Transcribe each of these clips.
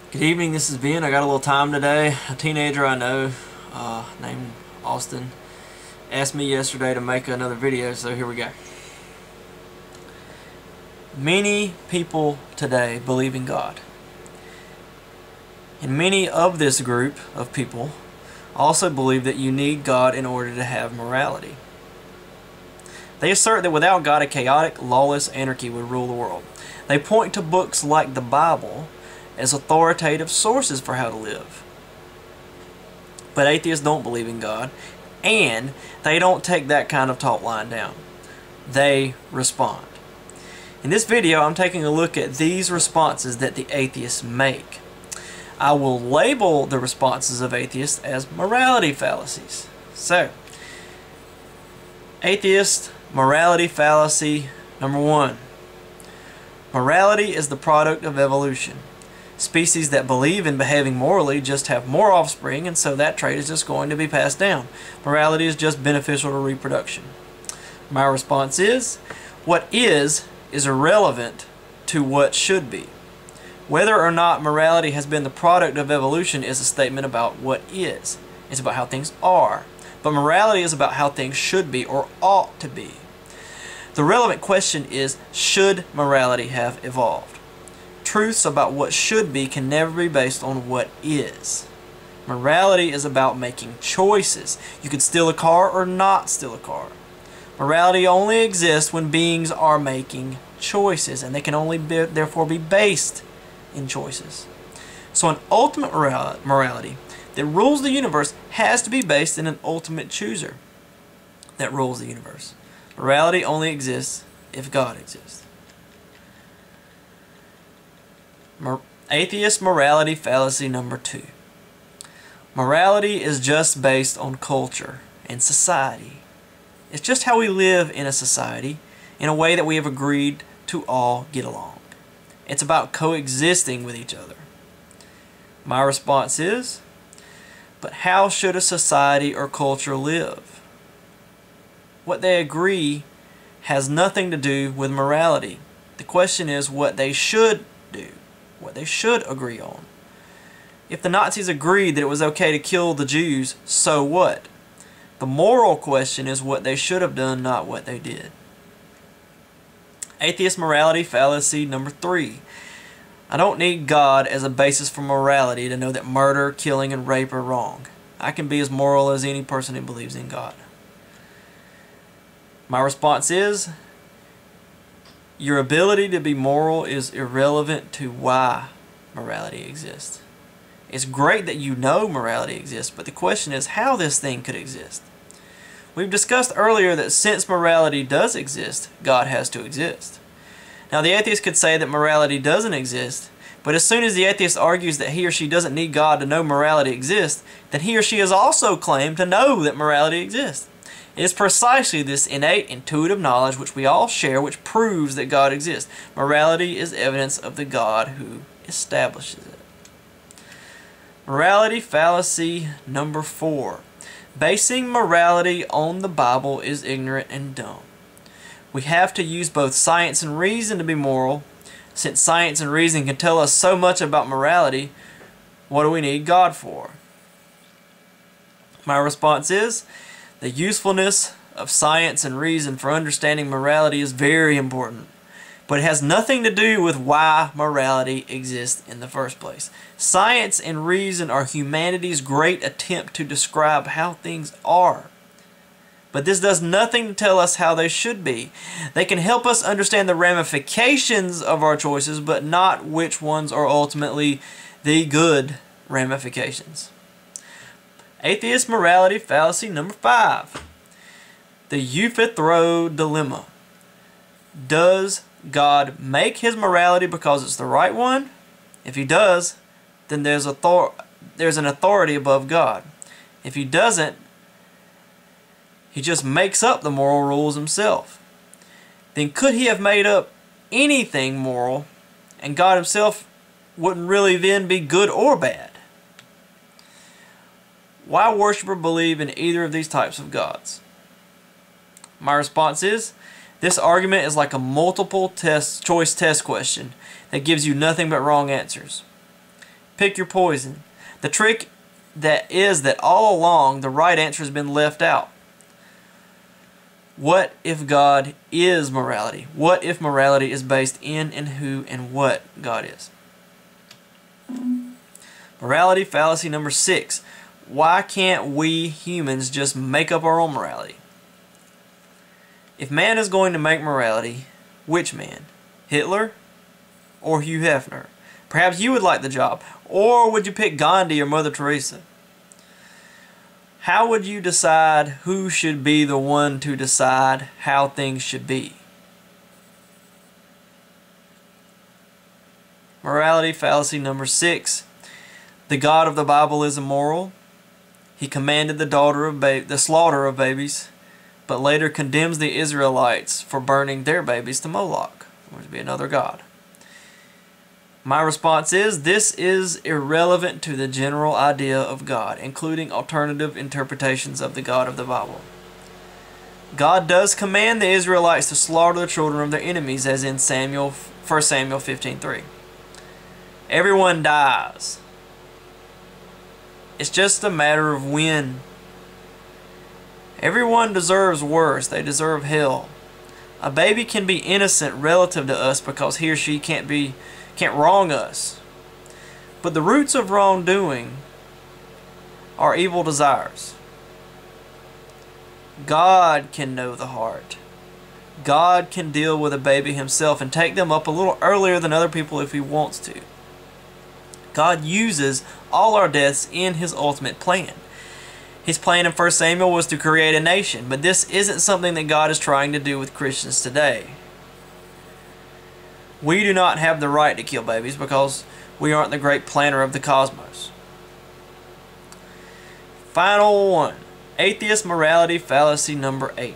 Good evening, this is Ben. I got a little time today. A teenager I know named Austin asked me yesterday to make another video, so here we go. Many people today believe in God. And many of this group of people also believe that you need God in order to have morality. They assert that without God, a chaotic, lawless anarchy would rule the world. They point to books like the Bible as authoritative sources for how to live. But atheists don't believe in God, and they don't take that kind of talk lying down. They respond. In this video, I'm taking a look at these responses that the atheists make. I will label the responses of atheists as morality fallacies. So, atheist morality fallacy number 1. Morality is the product of evolution. Species that believe in behaving morally just have more offspring, and so that trait is just going to be passed down. Morality is just beneficial to reproduction. My response is, what is irrelevant to what should be. Whether or not morality has been the product of evolution is a statement about what is. It's about how things are. But morality is about how things should be or ought to be. The relevant question is, should morality have evolved? Truths about what should be can never be based on what is. Morality is about making choices. You can steal a car or not steal a car. Morality only exists when beings are making choices, and they can only therefore be based in choices. So an ultimate morality that rules the universe has to be based in an ultimate chooser that rules the universe. Morality only exists if God exists. Atheist morality fallacy number 2. Morality is just based on culture and society. It's just how we live in a society in a way that we have agreed to all get along. It's about coexisting with each other. My response is, but how should a society or culture live? What they agree has nothing to do with morality. The question is what they should do. What they should agree on. If the Nazis agreed that it was okay to kill the Jews, so what? The moral question is what they should have done, not what they did. Atheist morality fallacy number 3. I don't need God as a basis for morality to know that murder, killing, and rape are wrong. I can be as moral as any person who believes in God. My response is, your ability to be moral is irrelevant to why morality exists. It's great that you know morality exists, but the question is how this thing could exist. We've discussed earlier that since morality does exist, God has to exist. Now the atheist could say that morality doesn't exist, but as soon as the atheist argues that he or she doesn't need God to know morality exists, then he or she has also claimed to know that morality exists. It is precisely this innate, intuitive knowledge which we all share which proves that God exists. Morality is evidence of the God who establishes it. Morality fallacy number 4. Basing morality on the Bible is ignorant and dumb. We have to use both science and reason to be moral. Since science and reason can tell us so much about morality, what do we need God for? My response is, the usefulness of science and reason for understanding morality is very important, but it has nothing to do with why morality exists in the first place. Science and reason are humanity's great attempt to describe how things are, but this does nothing to tell us how they should be. They can help us understand the ramifications of our choices, but not which ones are ultimately the good ramifications. Atheist morality fallacy number 5. The Euphythro dilemma. Does God make his morality because it's the right one? If he does, then there's an authority above God. If he doesn't, he just makes up the moral rules himself. Then could he have made up anything moral, and God himself wouldn't really then be good or bad? Why worshiper believe in either of these types of gods? My response is, this argument is like a multiple choice test question that gives you nothing but wrong answers. Pick your poison. The trick is that all along the right answer has been left out. What if God is morality? What if morality is based in and who and what God is? Morality fallacy number 6. Why can't we humans just make up our own morality? If man is going to make morality, which man? Hitler or Hugh Hefner? Perhaps you would like the job. Or would you pick Gandhi or Mother Teresa? How would you decide who should be the one to decide how things should be? Morality fallacy number 6. The God of the Bible is immoral. He commanded the slaughter of babies, but later condemns the Israelites for burning their babies to Moloch, or to be another god. My response is, this is irrelevant to the general idea of God, including alternative interpretations of the God of the Bible. God does command the Israelites to slaughter the children of their enemies, as in 1 Samuel 15:3. Everyone dies. It's just a matter of when. Everyone deserves worse. They deserve hell. A baby can be innocent relative to us because he or she can't wrong us. But the roots of wrongdoing are evil desires. God can know the heart. God can deal with a baby himself and take them up a little earlier than other people if he wants to. God uses all our deaths in his ultimate plan. His plan in 1 Samuel was to create a nation, but this isn't something that God is trying to do with Christians today. We do not have the right to kill babies because we aren't the great planner of the cosmos. Final one. Atheist morality fallacy number 8.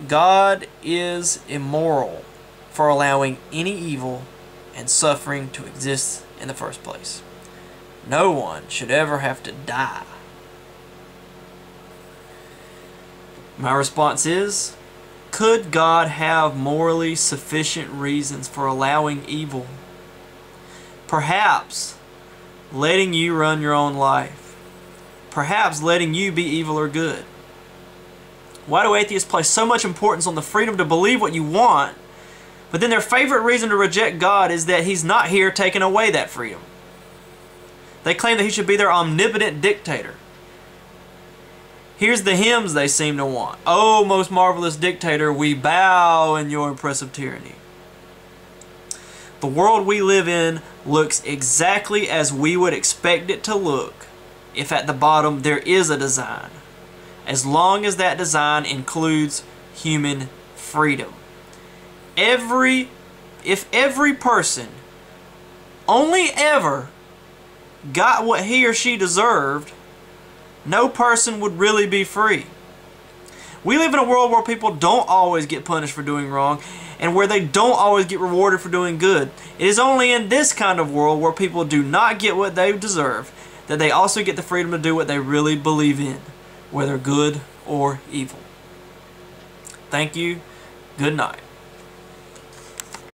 God is immoral for allowing any evil and suffering to exist in the first place. No one should ever have to die. My response is, could God have morally sufficient reasons for allowing evil? Perhaps letting you run your own life. Perhaps letting you be evil or good. Why do atheists place so much importance on the freedom to believe what you want, but then their favorite reason to reject God is that he's not here taking away that freedom? They claim that he should be their omnipotent dictator. Here's the hymns they seem to want. Oh, most marvelous dictator, we bow in your oppressive tyranny. The world we live in looks exactly as we would expect it to look if at the bottom there is a design, as long as that design includes human freedom. If every person only ever got what he or she deserved, no person would really be free. We live in a world where people don't always get punished for doing wrong and where they don't always get rewarded for doing good. It is only in this kind of world where people do not get what they deserve that they also get the freedom to do what they really believe in, whether good or evil. Thank you. Good night.